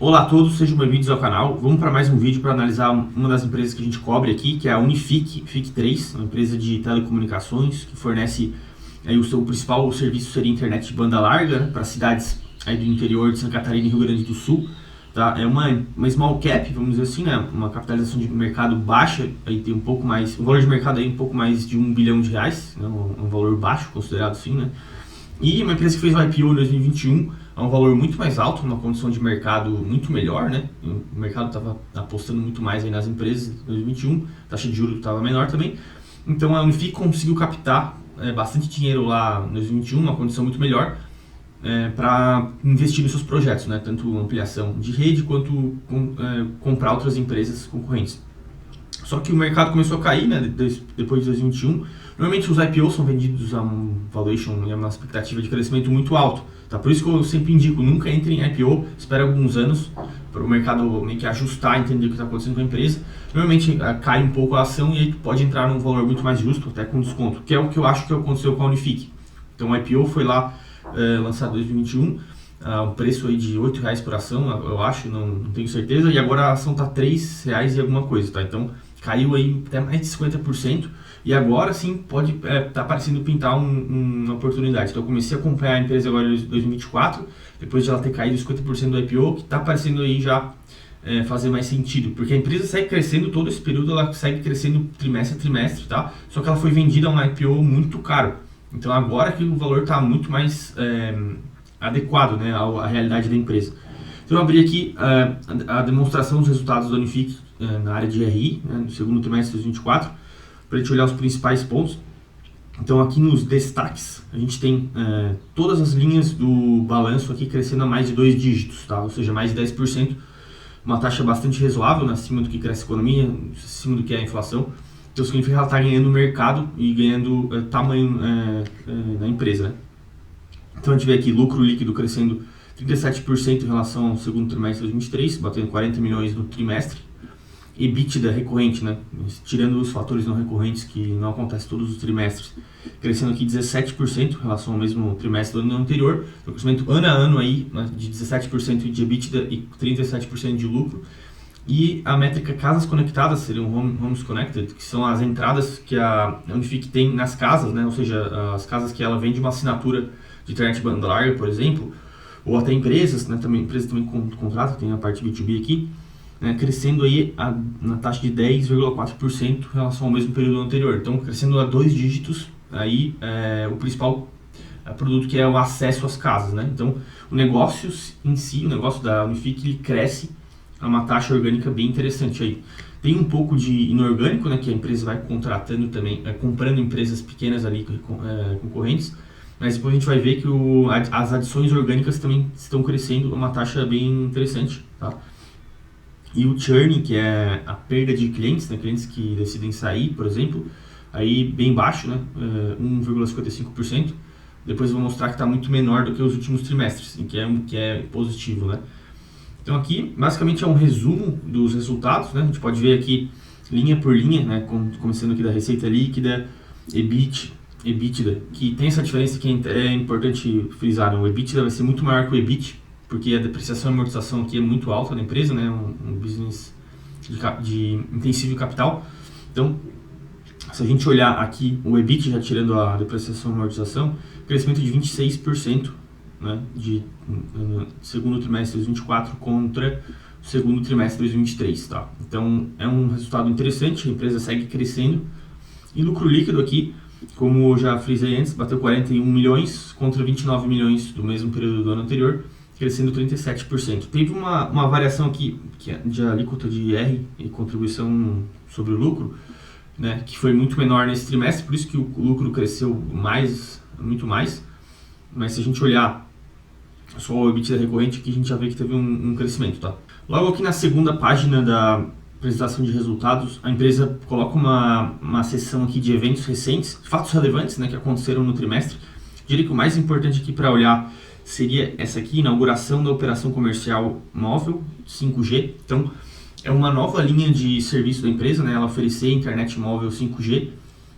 Olá a todos, sejam bem-vindos ao canal. Vamos para mais um vídeo para analisar uma das empresas que a gente cobre aqui, que é a Unifique, FIC3, uma empresa de telecomunicações que fornece aí o seu principal serviço seria internet de banda larga, né, para cidades aí do interior de Santa Catarina e Rio Grande do Sul. Tá? É uma small cap, vamos dizer assim, né? Uma capitalização de mercado baixa, aí tem um pouco mais, o valor de mercado aí um pouco mais de R$1 bilhão, né? Um valor baixo considerado assim, né? E uma empresa que fez o IPO em 2021 a um valor muito mais alto, uma condição de mercado muito melhor, né? O mercado estava apostando muito mais aí nas empresas em 2021, a taxa de juros estava menor também. Então a Unifique conseguiu captar bastante dinheiro lá em 2021, uma condição muito melhor, para investir nos seus projetos, né? Tanto ampliação de rede quanto comprar outras empresas concorrentes. Só que o mercado começou a cair, né, depois de 2021. Normalmente os IPOs são vendidos a um valuation e a uma expectativa de crescimento muito alto. Tá? Por isso que eu sempre indico, nunca entre em IPO, espere alguns anos para o mercado meio que ajustar, entender o que está acontecendo com a empresa. Normalmente cai um pouco a ação e aí pode entrar num valor muito mais justo, até com desconto, que é o que eu acho que aconteceu com a Unifique. Então o IPO foi lá lançado em 2021, um preço aí de R$8 por ação, eu acho, não tenho certeza, e agora a ação está R$3 e alguma coisa, tá? Então caiu aí até mais de 50%, e agora sim pode tá parecendo pintar uma oportunidade. Então eu comecei a acompanhar a empresa agora em 2024, depois de ela ter caído 50% do IPO, que está parecendo aí já fazer mais sentido, porque a empresa segue crescendo todo esse período, ela segue crescendo trimestre a trimestre, tá? Só que ela foi vendida a um IPO muito caro, então agora que o valor está muito mais adequado, né, à realidade da empresa. Então eu abri aqui a demonstração dos resultados da Unifique na área de RI, né, no segundo trimestre de 2024, para a gente olhar os principais pontos. Então aqui nos destaques, a gente tem todas as linhas do balanço aqui crescendo a mais de 2 dígitos, tá? Ou seja, mais de 10%, uma taxa bastante razoável, né, acima do que cresce a economia, acima do que é a inflação. Então significa que ela está ganhando mercado e ganhando tamanho na empresa, né? Então a gente vê aqui lucro líquido crescendo 37% em relação ao segundo trimestre de 2023, batendo 40 milhões no trimestre. EBITDA recorrente, né? Tirando os fatores não recorrentes que não acontecem todos os trimestres, crescendo aqui 17% em relação ao mesmo trimestre do ano anterior. Então, crescimento ano a ano aí, né, de 17% de EBITDA e 37% de lucro. E a métrica casas conectadas, seriam homes connected, que são as entradas que a Unifique tem nas casas, né? Ou seja, as casas que ela vende uma assinatura de internet banda larga, por exemplo, ou até empresas, né? Empresas também contratam, tem a parte B2B aqui, né? Crescendo aí na taxa de 10,4% em relação ao mesmo período anterior. Então, crescendo a 2 dígitos, aí o principal produto que é o acesso às casas, né? Então, o negócio em si, o negócio da Unifique, ele cresce a uma taxa orgânica bem interessante aí. Tem um pouco de inorgânico, né, que a empresa vai contratando também, comprando empresas pequenas ali, concorrentes, mas depois a gente vai ver que as adições orgânicas também estão crescendo a uma taxa bem interessante, tá? E o churn, que é a perda de clientes, né, clientes que decidem sair, por exemplo, aí bem baixo, né, 1,55%. Depois eu vou mostrar que está muito menor do que os últimos trimestres, que é positivo, né? Então aqui, basicamente, é um resumo dos resultados, né? A gente pode ver aqui, linha por linha, né? Começando aqui da receita líquida, EBITDA, que tem essa diferença que é importante frisar, né? O EBITDA vai ser muito maior que o EBIT, porque a depreciação e amortização aqui é muito alta na empresa, né? Um business de intensivo capital. Então, se a gente olhar aqui o EBIT, já tirando a depreciação e amortização, crescimento de 26%, né, de segundo trimestre de 2024 contra o segundo trimestre de 2023, tá? Então é um resultado interessante, a empresa segue crescendo. E lucro líquido aqui, como eu já frisei antes, bateu 41 milhões contra 29 milhões do mesmo período do ano anterior, crescendo 37%. Teve uma variação aqui de alíquota de R e contribuição sobre o lucro, né, que foi muito menor nesse trimestre, por isso que o lucro cresceu muito mais. Mas se a gente olhar só o EBITDA recorrente, aqui a gente já vê que teve um crescimento, tá? Logo aqui na segunda página da apresentação de resultados, a empresa coloca uma seção aqui de eventos recentes, fatos relevantes, né, que aconteceram no trimestre. Diria que o mais importante aqui para olhar seria essa aqui, inauguração da operação comercial móvel 5G. Então, é uma nova linha de serviço da empresa, né, ela oferecer internet móvel 5G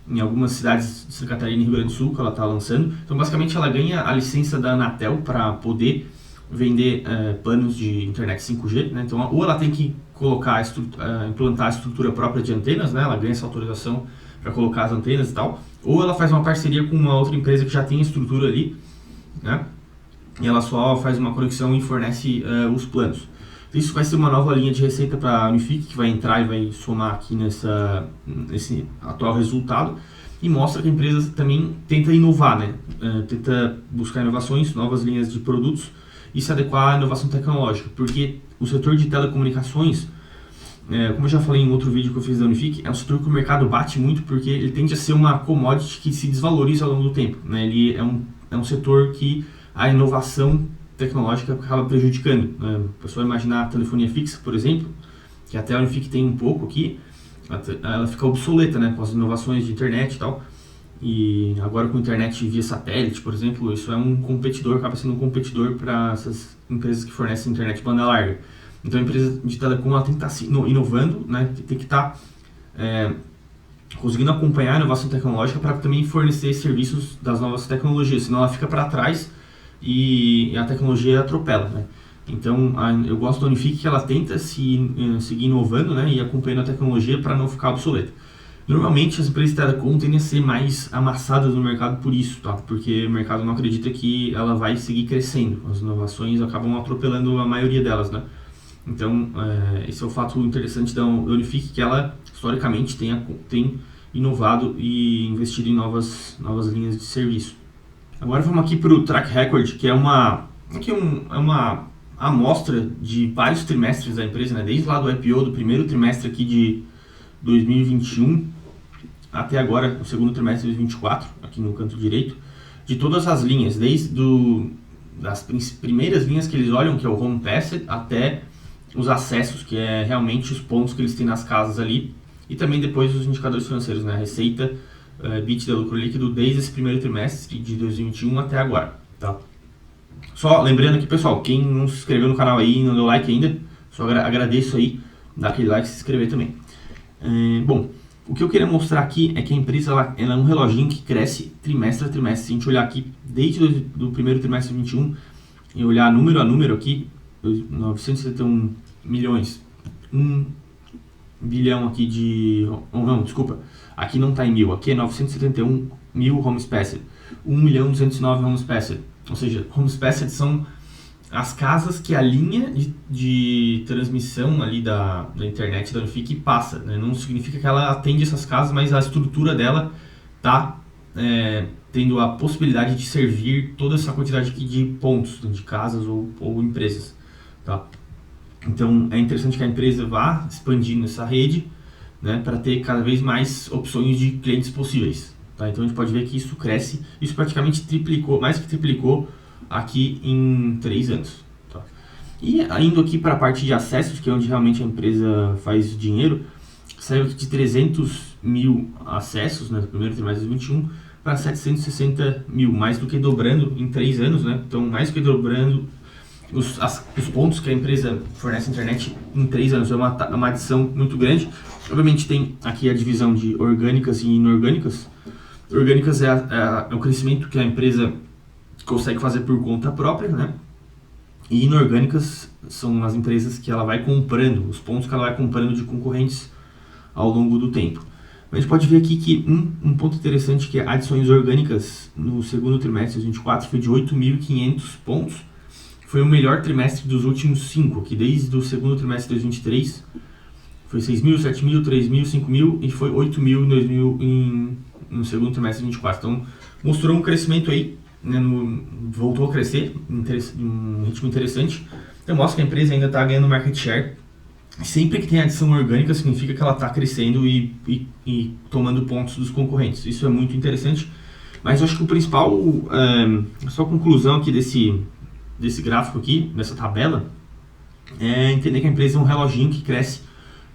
em algumas cidades de Santa Catarina e Rio Grande do Sul que ela está lançando. Então, basicamente, ela ganha a licença da Anatel para poder vender planos de internet 5G, né? Então, ou ela tem que implantar a estrutura própria de antenas, né? Ela ganha essa autorização para colocar as antenas e tal, ou ela faz uma parceria com uma outra empresa que já tem a estrutura ali, né? E ela só faz uma conexão e fornece os planos. Então, isso vai ser uma nova linha de receita para a Unifique, que vai entrar e vai somar aqui nesse atual resultado, e mostra que a empresa também tenta inovar, né? Tenta buscar inovações, novas linhas de produtos e se adequar à inovação tecnológica, porque o setor de telecomunicações, como eu já falei em outro vídeo que eu fiz da Unifique, é um setor que o mercado bate muito porque ele tende a ser uma commodity que se desvaloriza ao longo do tempo, né? Ele é um setor que a inovação tecnológica acaba prejudicando, né? A pessoa imaginar a telefonia fixa, por exemplo, que até a Unifique tem um pouco aqui, ela fica obsoleta, né, com as inovações de internet e tal. E agora com internet via satélite, por exemplo, isso é um competidor, acaba sendo um competidor para essas empresas que fornecem internet de banda larga. Então a empresa de telecom ela tem que estar inovando, né, tem que estar conseguindo acompanhar a inovação tecnológica para também fornecer serviços das novas tecnologias, senão ela fica para trás e a tecnologia atropela, né? Então eu gosto da Unifique que ela tenta seguir inovando, né, e acompanhando a tecnologia para não ficar obsoleta. Normalmente as empresas de telecom tendem a ser mais amassadas no mercado por isso, tá? Porque o mercado não acredita que ela vai seguir crescendo. As inovações acabam atropelando a maioria delas, né? Então esse é o fato interessante da Unifique, que ela historicamente tem inovado e investido em novas linhas de serviço. Agora vamos aqui para o Track Record, que é uma amostra de vários trimestres da empresa, né? Desde lá do IPO, do primeiro trimestre aqui de 2021 até agora, o segundo trimestre de 2024, aqui no canto direito, de todas as linhas, desde das primeiras linhas que eles olham, que é o Home Passed, até os acessos, que é realmente os pontos que eles têm nas casas ali, e também depois os indicadores financeiros, né? Receita, EBITDA, lucro líquido, desde esse primeiro trimestre de 2021 até agora, tá? Só lembrando aqui, pessoal, quem não se inscreveu no canal aí e não deu like ainda, só agradeço aí, dá aquele like e se inscrever também. Bom, o que eu queria mostrar aqui é que a empresa ela é um reloginho que cresce trimestre a trimestre. Se a gente olhar aqui desde do primeiro trimestre de 21 e olhar número a número aqui, 971 milhões, 1 bilhão aqui de... não, desculpa, aqui não está em mil, aqui é 971 mil homes passed, 1.209 homes passed. Ou seja, homes passed são as casas que a linha de transmissão ali da internet da Unifique passa, né? Não significa que ela atende essas casas, mas a estrutura dela está tendo a possibilidade de servir toda essa quantidade aqui de pontos, de casas ou empresas, tá? Então é interessante que a empresa vá expandindo essa rede, né, para ter cada vez mais opções de clientes possíveis, tá? Então a gente pode ver que isso cresce, isso praticamente triplicou, mais que triplicou aqui em 3 anos. Tá? E indo aqui para a parte de acessos, que é onde realmente a empresa faz dinheiro, saiu aqui de 300 mil acessos, né, no primeiro trimestre de 2021 para 760 mil, mais do que dobrando em 3 anos, né? Então mais do que dobrando os pontos que a empresa fornece à internet em 3 anos. É uma adição muito grande. Obviamente tem aqui a divisão de orgânicas e inorgânicas. Orgânicas é o crescimento que a empresa consegue fazer por conta própria, né? E inorgânicas são as empresas que ela vai comprando, os pontos que ela vai comprando de concorrentes ao longo do tempo. A gente pode ver aqui que um ponto interessante que é adições orgânicas no segundo trimestre de 2024 foi de 8.500 pontos. Foi o melhor trimestre dos últimos 5, que desde o segundo trimestre de 2023 foi 6.000, 7.000, 3.000, 5.000 e foi 8.000 no segundo trimestre de 2024. Então mostrou um crescimento aí, né, voltou a crescer em um ritmo interessante. Então mostra que a empresa ainda está ganhando market share. Sempre que tem adição orgânica significa que ela está crescendo e tomando pontos dos concorrentes. Isso é muito interessante. Mas eu acho que o principal, só conclusão aqui desse gráfico aqui, dessa tabela, é entender que a empresa é um reloginho que cresce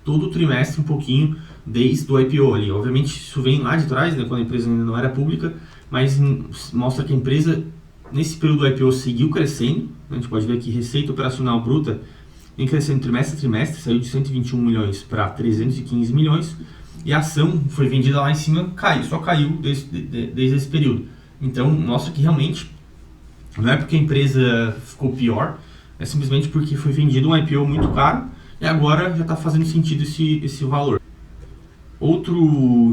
todo trimestre um pouquinho desde o IPO ali. Obviamente isso vem lá de trás, né, quando a empresa ainda não era pública, mas mostra que a empresa nesse período do IPO seguiu crescendo. A gente pode ver aqui receita operacional bruta vem crescendo trimestre a trimestre, saiu de 121 milhões para 315 milhões e a ação foi vendida lá em cima, só caiu desde esse período. Então mostra que realmente não é porque a empresa ficou pior é simplesmente porque foi vendido um IPO muito caro e agora já está fazendo sentido esse valor. Outro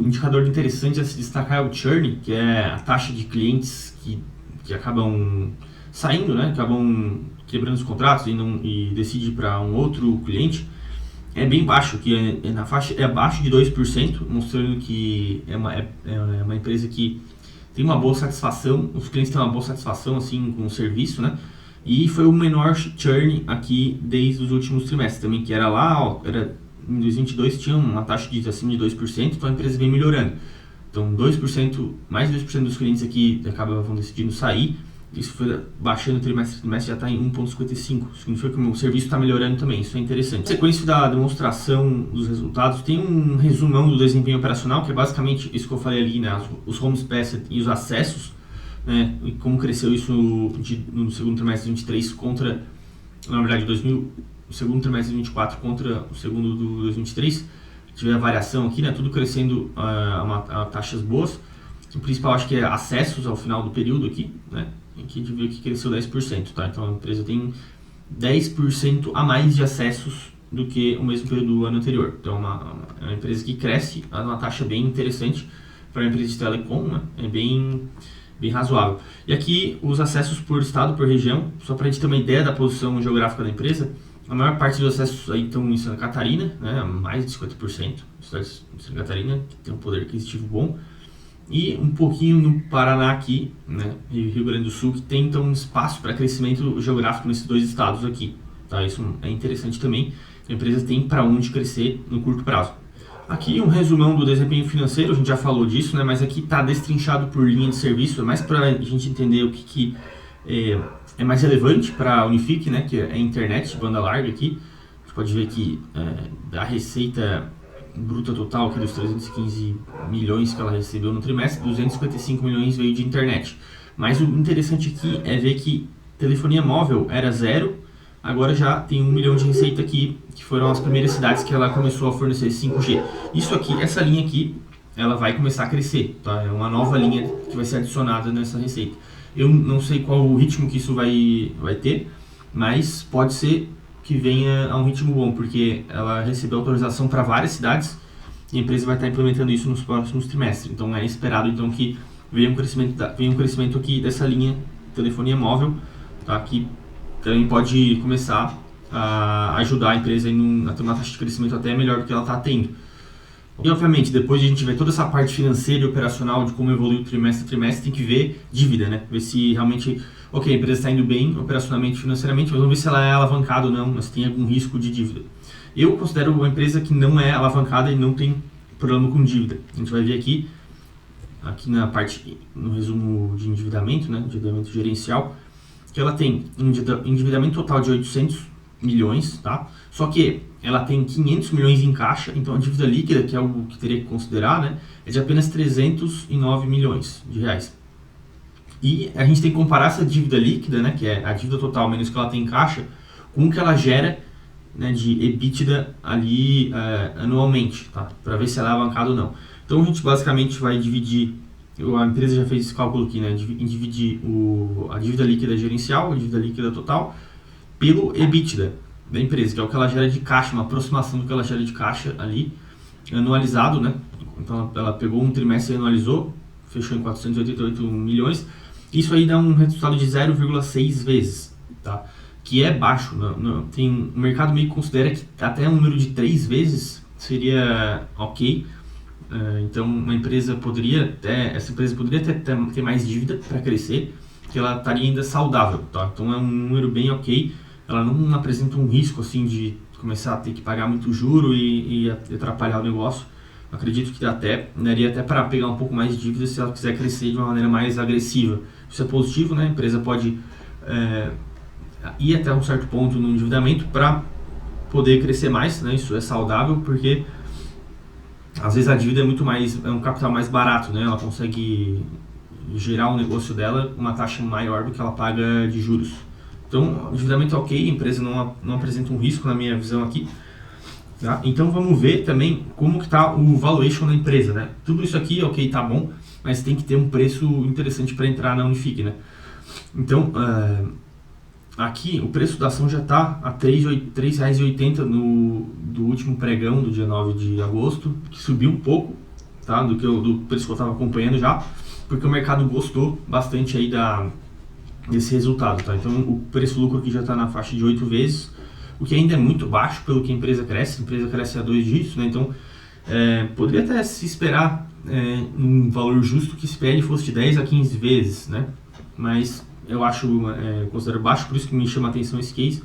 indicador interessante a se destacar é o churn, que é a taxa de clientes que acabam saindo, né? Acabam quebrando os contratos e decidem ir para um outro cliente. É bem baixo, que na faixa é abaixo de 2%, mostrando que é uma empresa que tem uma boa satisfação, os clientes têm uma boa satisfação assim, com o serviço, né? E foi o menor churn aqui desde os últimos trimestres também, que era lá, ó, em 2022 tinha uma taxa de acima de 2%, então a empresa vem melhorando. Então 2%, mais de 2% dos clientes aqui acabavam decidindo sair, isso foi baixando trimestre a trimestre, já está em 1,55. Significa que o serviço está melhorando também, isso é interessante. Na sequência da demonstração dos resultados, tem um resumão do desempenho operacional, que é basicamente isso que eu falei ali, né? Os homes passed e os acessos, né? E como cresceu isso no segundo trimestre de 2023 contra, na verdade, o segundo trimestre de 2024 contra o segundo do 2023. Tive a variação aqui, né? Tudo crescendo a taxas boas. O principal acho que é acessos ao final do período aqui, né? Aqui a gente viu que cresceu 10%, tá? Então a empresa tem 10% a mais de acessos do que o mesmo período do ano anterior. Então é uma empresa que cresce a uma taxa bem interessante para uma empresa de telecom, né? É bem razoável. E aqui os acessos por estado, por região, só para a gente ter uma ideia da posição geográfica da empresa. A maior parte dos acessos aí estão em Santa Catarina, né? Mais de 50%. Cidade de Santa Catarina, que tem um poder aquisitivo bom. E um pouquinho no Paraná aqui, né, Rio Grande do Sul, que tem então um espaço para crescimento geográfico nesses dois estados aqui, tá? Isso é interessante também, a empresa tem para onde crescer no curto prazo. Aqui um resumão do desempenho financeiro, a gente já falou disso, né, mas aqui está destrinchado por linha de serviço, é mais para a gente entender o que é mais relevante para a Unifique, né, que é a internet, banda larga aqui. Você pode ver que da receita bruta total aqui dos 315 milhões que ela recebeu no trimestre, 255 milhões veio de internet. Mas o interessante aqui é ver que telefonia móvel era zero, agora já tem 1 milhão de receita aqui, que foram as primeiras cidades que ela começou a fornecer 5G. Isso aqui, essa linha aqui, ela vai começar a crescer, tá? É uma nova linha que vai ser adicionada nessa receita. Eu não sei qual o ritmo que isso vai ter, mas pode ser que venha a um ritmo bom, porque ela recebeu autorização para várias cidades e a empresa vai estar implementando isso nos próximos trimestres. Então é esperado então que venha um crescimento aqui dessa linha telefonia móvel, tá? Que também pode começar a ajudar a empresa a ter uma taxa de crescimento até melhor do que ela está tendo. E obviamente, depois de a gente ver toda essa parte financeira e operacional de como evoluiu trimestre a trimestre, tem que ver dívida, né? Ver se realmente, ok, a empresa está indo bem operacionalmente, financeiramente, mas vamos ver se ela é alavancada ou não, mas tem algum risco de dívida. Eu considero uma empresa que não é alavancada e não tem problema com dívida. A gente vai ver aqui na parte, no resumo de endividamento, né? Endividamento gerencial, que ela tem um endividamento total de 800 milhões, tá? Só que ela tem 500 milhões em caixa, então a dívida líquida, que é algo que teria que considerar, né, é de apenas 309 milhões de reais. E a gente tem que comparar essa dívida líquida, né, que é a dívida total menos que ela tem em caixa, com o que ela gera, né, de EBITDA ali anualmente, tá? Para ver se ela é alavancada ou não. Então a gente basicamente vai dividir, a empresa já fez esse cálculo aqui, né, em dividir a dívida líquida gerencial, a dívida líquida total, pelo EBITDA da empresa, que é o que ela gera de caixa, uma aproximação do que ela gera de caixa ali, anualizado, né? Então ela pegou um trimestre e anualizou, fechou em 488 milhões, isso aí dá um resultado de 0,6 vezes, tá? Que é baixo, tem, o mercado meio que considera que até um número de 3 vezes seria ok. Então essa empresa poderia ter mais dívida para crescer, que ela estaria ainda saudável, tá? Então é um número bem ok. Ela não apresenta um risco assim de começar a ter que pagar muito juro e atrapalhar o negócio. Acredito que daria até para pegar um pouco mais de dívida se ela quiser crescer de uma maneira mais agressiva. Isso é positivo, né? A empresa pode ir até um certo ponto no endividamento para poder crescer mais, né? Isso é saudável porque às vezes a dívida é um capital mais barato, né? Ela consegue gerar um negócio dela uma taxa maior do que ela paga de juros. Então, o endividamento é ok, a empresa não apresenta um risco na minha visão aqui. Tá? Então, vamos ver também como que está o valuation da empresa, né? Tudo isso aqui, ok, tá bom, mas tem que ter um preço interessante para entrar na Unifique, né? Então, aqui o preço da ação já está a R$ 3,80 do último pregão do dia 9 de agosto, que subiu um pouco, tá, do preço que eu estava acompanhando já, porque o mercado gostou bastante aí desse resultado. Tá? Então o preço-lucro aqui já está na faixa de 8 vezes, o que ainda é muito baixo pelo que a empresa cresce a 2 dígitos, né? Então poderia até se esperar um valor justo que esse PL fosse de 10 a 15 vezes, né? Mas eu considero baixo, por isso que me chama a atenção esse case.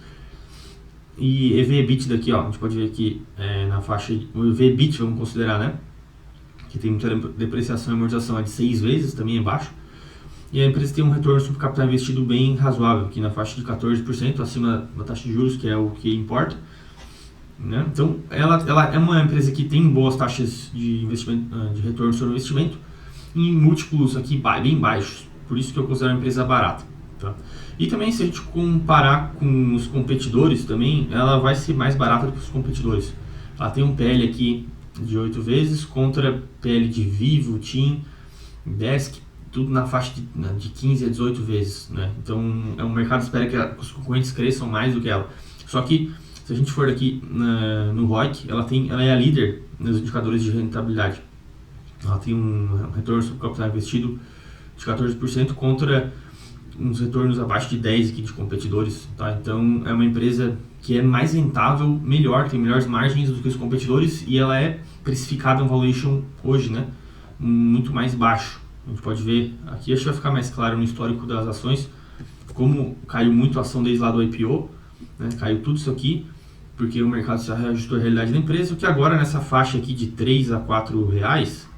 E EV/EBITDA aqui, ó, a gente pode ver aqui na faixa, o EV/EBITDA vamos considerar, né? Que tem muita depreciação e amortização, é de 6 vezes, também é baixo. E a empresa tem um retorno sobre capital investido bem razoável, aqui na faixa de 14%, acima da taxa de juros, que é o que importa. Né? Então, ela é uma empresa que tem boas taxas de investimento, de retorno sobre o investimento, em múltiplos aqui bem baixos. Por isso que eu considero uma empresa barata. Tá? E também, se a gente comparar com os competidores, também ela vai ser mais barata do que os competidores. Ela tem um PL aqui de 8 vezes contra PL de Vivo, TIM, Desk, tudo na faixa de 15 a 18 vezes. Né? Então, o mercado espera que os concorrentes cresçam mais do que ela. Só que, se a gente for aqui no ROIC, ela é a líder nos indicadores de rentabilidade. Ela tem um retorno sobre capital investido de 14% contra uns retornos abaixo de 10% aqui de competidores. Tá? Então é uma empresa que é mais rentável, melhor, tem melhores margens do que os competidores e ela é precificada em valuation hoje, né? Muito mais baixo. A gente pode ver aqui, acho que vai ficar mais claro no histórico das ações, como caiu muito a ação desde lá do IPO, né? Caiu tudo isso aqui, porque o mercado já reajustou a realidade da empresa, o que agora nessa faixa aqui de 3 a 4 reais,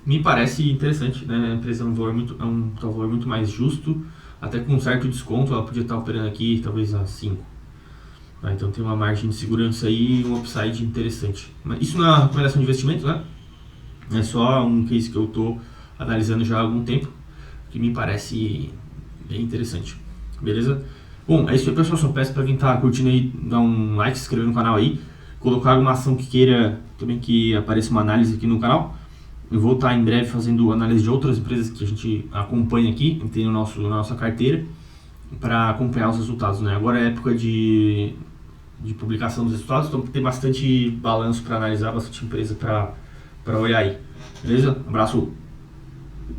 me parece interessante, né? A empresa é um valor muito mais justo, até com um certo desconto, ela podia estar operando aqui talvez a 5. Tá? Então tem uma margem de segurança aí e um upside interessante. Mas isso não é uma recomendação de investimento, né? É só um case que eu estou analisando já há algum tempo, que me parece bem interessante. Beleza? Bom, é isso aí, pessoal. Só peço para quem tá curtindo aí, dar um like, se inscrever no canal aí, colocar alguma ação que queira também que apareça uma análise aqui no canal. Eu vou estar em breve fazendo análise de outras empresas que a gente acompanha aqui, tem na nossa carteira, para acompanhar os resultados. Né? Agora é época de publicação dos resultados, então tem bastante balanço para analisar, bastante empresa para olhar aí. Beleza? Abraço!